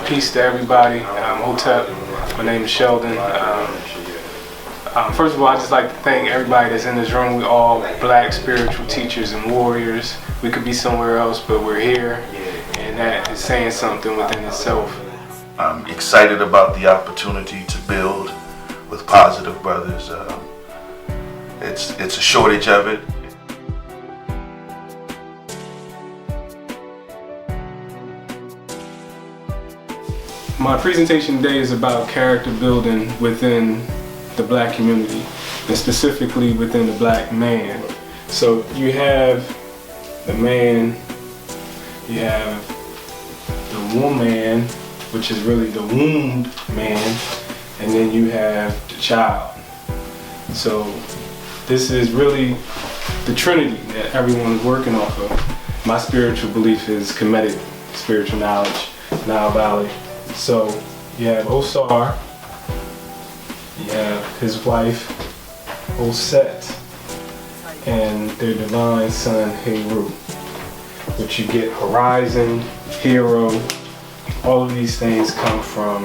Peace to everybody. Hotep. My name is Sheldon. First of all, I'd just like to thank everybody that's in this room. We're all black spiritual teachers and warriors. We could be somewhere else, but we're here, and that is saying something within itself. I'm excited about the opportunity to build with positive brothers. It's a shortage of it. My presentation today is about character building within the black community, and specifically within the black man. So you have the man, you have the woman, which is really the wombed man, and then you have the child. So this is really the trinity that everyone's working off of. My spiritual belief is Kemetic spiritual knowledge, Nile Valley. So you have Osar, you have his wife Oset, and their divine son Heru, which you get horizon, hero. All of these things come from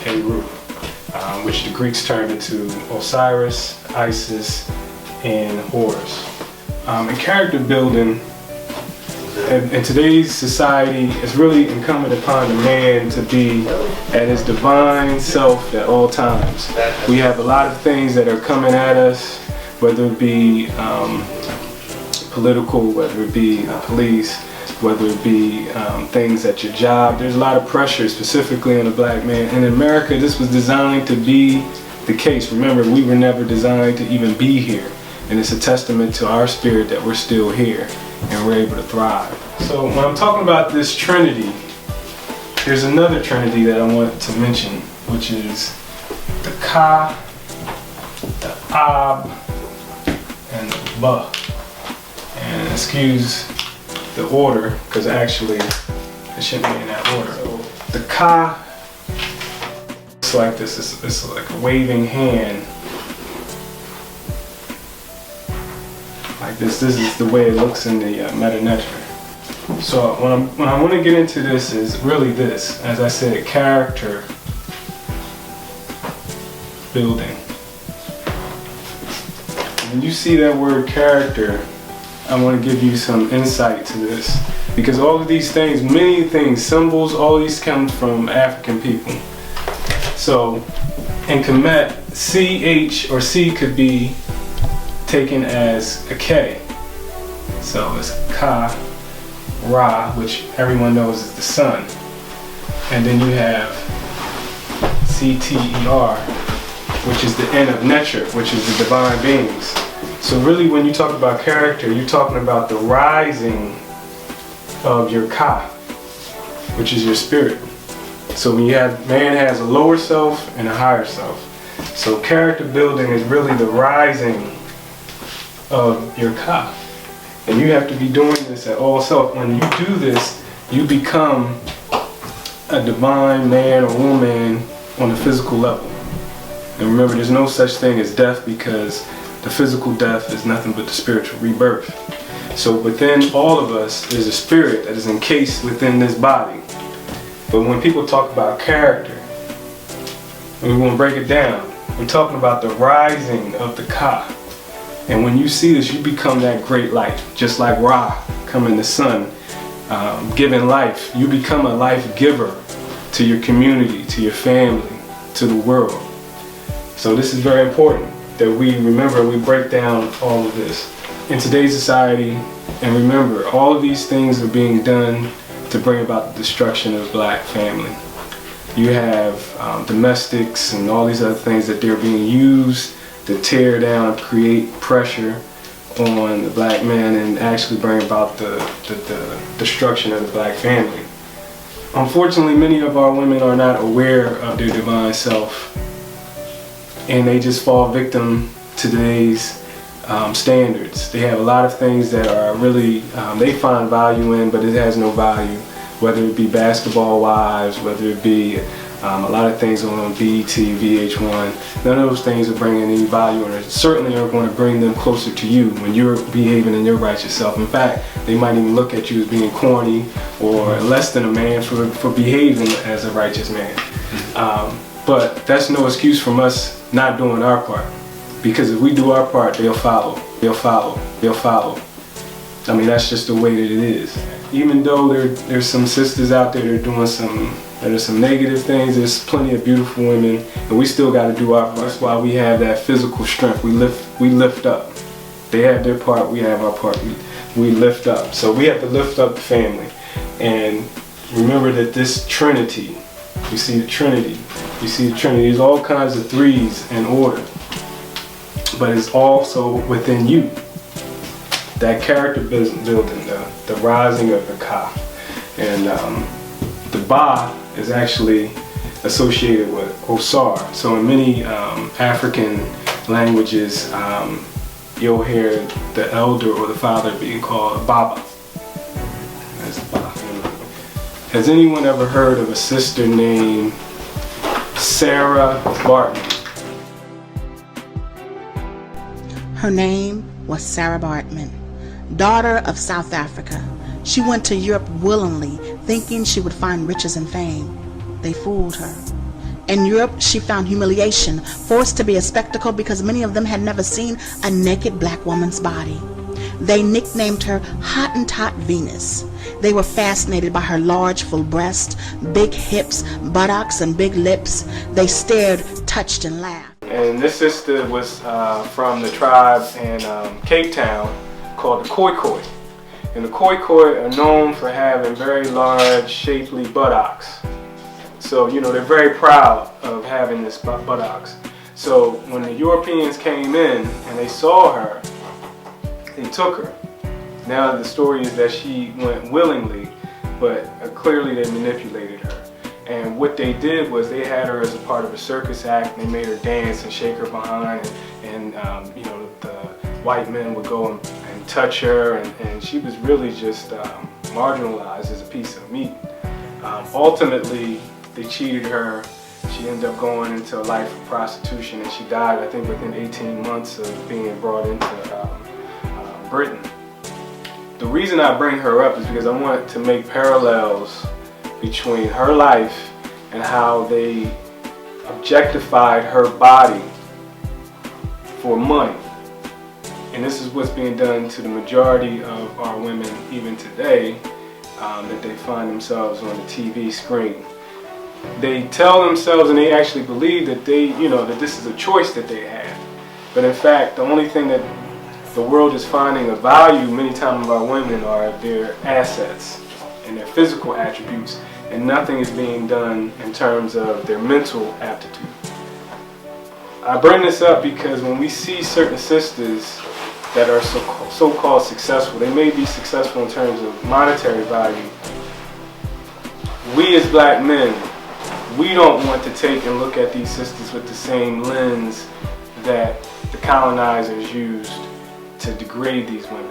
Heru, which the Greeks turned into Osiris, Isis, and Horus. In character building, in today's society, it's really incumbent upon the man to be at his divine self at all times. We have a lot of things that are coming at us, whether it be political, whether it be police, whether it be things at your job. There's a lot of pressure specifically on the black man. And in America, this was designed to be the case. Remember, we were never designed to even be here. And it's a testament to our spirit that we're still here and we're able to thrive. So when I'm talking about this trinity, there's another trinity that I want to mention, which is the Ka, the Ab, and the Ba. And excuse the order, because actually it shouldn't be in that order. So the Ka, it's like this, it's like a waving hand. Like this is the way it looks in the Meta Netra. So when I want to get into this is really this, as I said, character building. When you see that word character, I want to give you some insight to this, because all of these things, many things, symbols, all these come from African people. So in Kemet, CH or C could be taken as a K. So it's Ka, Ra, which everyone knows is the sun. And then you have CTER, which is the N of Netra, which is the divine beings. So really when you talk about character, you're talking about the rising of your Ka, which is your spirit. So when you have, man has a lower self and a higher self. So character building is really the rising of your Ka. And you have to be doing this at all self. When you do this, you become a divine man or woman on the physical level. And remember, there's no such thing as death, because the physical death is nothing but the spiritual rebirth. So within all of us is a spirit that is encased within this body. But when people talk about character, and we want to break it down, we're talking about the rising of the Ka. And when you see this, you become that great light, just like Ra coming the sun, giving life. You become a life giver to your community, to your family, to the world. So this is very important that we remember, we break down all of this in today's society. And remember, all of these things are being done to bring about the destruction of the black family. You have domestics and all these other things that they're being used to tear down, create pressure on the black man and actually bring about the destruction of the black family. Unfortunately, many of our women are not aware of their divine self, and they just fall victim to today's standards. They have a lot of things that are really, they find value in, but it has no value. Whether it be basketball wives, whether it be A lot of things on BET, VH1, none of those things are bringing any value, and certainly are going to bring them closer to you when you're behaving in your righteous self. In fact, they might even look at you as being corny or less than a man for behaving as a righteous man. But that's no excuse from us not doing our part. Because if we do our part, they'll follow, they'll follow, they'll follow. I mean, that's just the way that it is. Even though there's some sisters out there that are doing some negative things, there's plenty of beautiful women, and we still got to do our part. That's why we have that physical strength. We lift up. They have their part, we have our part. We lift up. So we have to lift up the family. And remember that this Trinity, you see the Trinity. You see the Trinity. There's all kinds of threes in order. But it's also within you. That character building, the rising of the Ka. And the Ba is actually associated with Osar. So in many African languages, you'll hear the elder or the father being called Baba. That's Ba. Has anyone ever heard of a sister named Sarah Barton? Her name was Sarah Bartman, daughter of South Africa. She went to Europe willingly, thinking she would find riches and fame. They fooled her. In Europe, she found humiliation, forced to be a spectacle because many of them had never seen a naked black woman's body. They nicknamed her Hottentot Venus. They were fascinated by her large, full breasts, big hips, buttocks, and big lips. They stared, touched, and laughed. And this sister was from the tribe in Cape Town called the Khoikhoi. And the Khoikhoi are known for having very large, shapely buttocks. So, you know, they're very proud of having this buttocks. So when the Europeans came in and they saw her, they took her. Now the story is that she went willingly, but clearly they manipulated her. And what they did was they had her as a part of a circus act, and they made her dance and shake her behind, and you know, the white men would go and touch her, and she was really just marginalized as a piece of meat. Ultimately, they cheated her. She ended up going into a life of prostitution, and she died, I think, within 18 months of being brought into Britain. The reason I bring her up is because I want to make parallels between her life and how they objectified her body for money. And this is what's being done to the majority of our women even today, that they find themselves on the TV screen. They tell themselves, and they actually believe that that this is a choice that they have. But in fact, the only thing that the world is finding of value many times of our women are their assets and their physical attributes, and nothing is being done in terms of their mental aptitude. I bring this up because when we see certain sisters that are so-called successful, they may be successful in terms of monetary value. We as black men, we don't want to take and look at these sisters with the same lens that the colonizers used to degrade these women.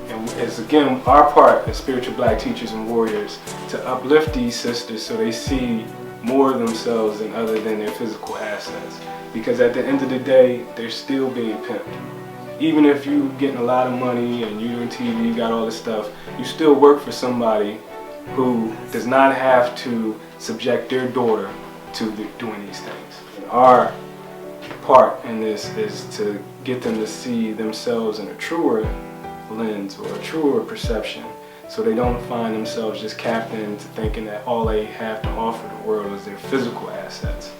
And it's again our part as spiritual black teachers and warriors to uplift these sisters so they see more of themselves other than their physical assets. Because at the end of the day, they're still being pimped. Even if you're getting a lot of money and you're on TV, you got all this stuff, you still work for somebody who does not have to subject their daughter to doing these things. And our part in this is to get them to see themselves in a truer lens or a truer perception, so they don't find themselves just capped into thinking that all they have to offer the world is their physical assets.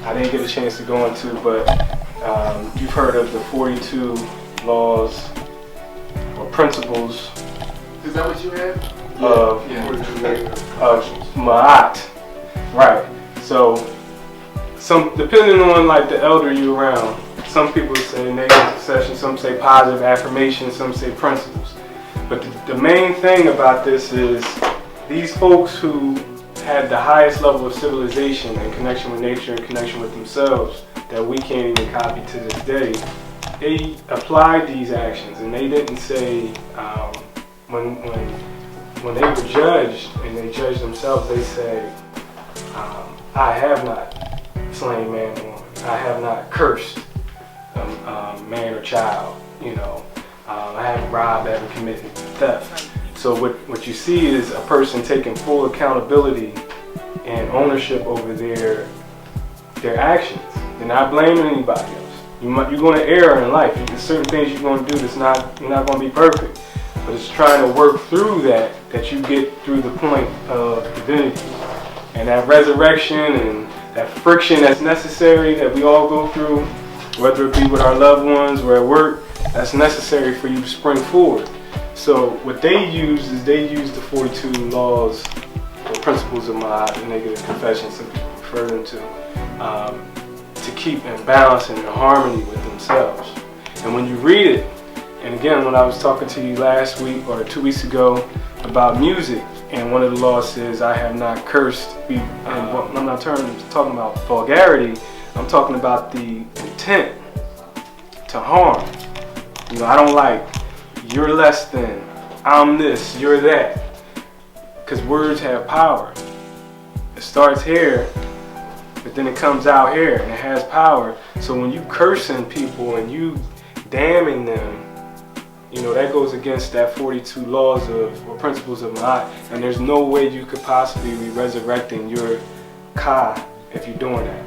I didn't get a chance to go into, but you've heard of the 42 laws or principles. Is that what you had? Of Maat. Right. So depending on like the elder you around, some people say negative succession, some say positive affirmation, some say principles. But the main thing about this is these folks who had the highest level of civilization and connection with nature and connection with themselves that we can't even copy to this day, they applied these actions, and they didn't say when they were judged and they judged themselves, they say I have not slain man or woman. I have not cursed man or child. I haven't robbed, I haven't committed theft. So what you see is a person taking full accountability and ownership over their actions. They're not blaming anybody else. You're going to err in life. There's certain things you're going to do you're not going to be perfect. But it's trying to work through that you get through the point of divinity. And that resurrection and that friction that's necessary that we all go through, whether it be with our loved ones or at work, that's necessary for you to spring forward. So what they use the 42 laws or principles of Maat, the negative confession, some people refer them to keep in balance and in harmony with themselves. And when you read it, and again, when I was talking to you last week or 2 weeks ago about music, and one of the laws says, I have not cursed, and I'm not talking about vulgarity, I'm talking about the intent to harm. I don't like, you're less than, I'm this, you're that. Because words have power. It starts here, but then it comes out here, and it has power. So when you cursing people and you damning them, that goes against that 42 laws or principles of Maat, and there's no way you could possibly be resurrecting your Ka if you're doing that.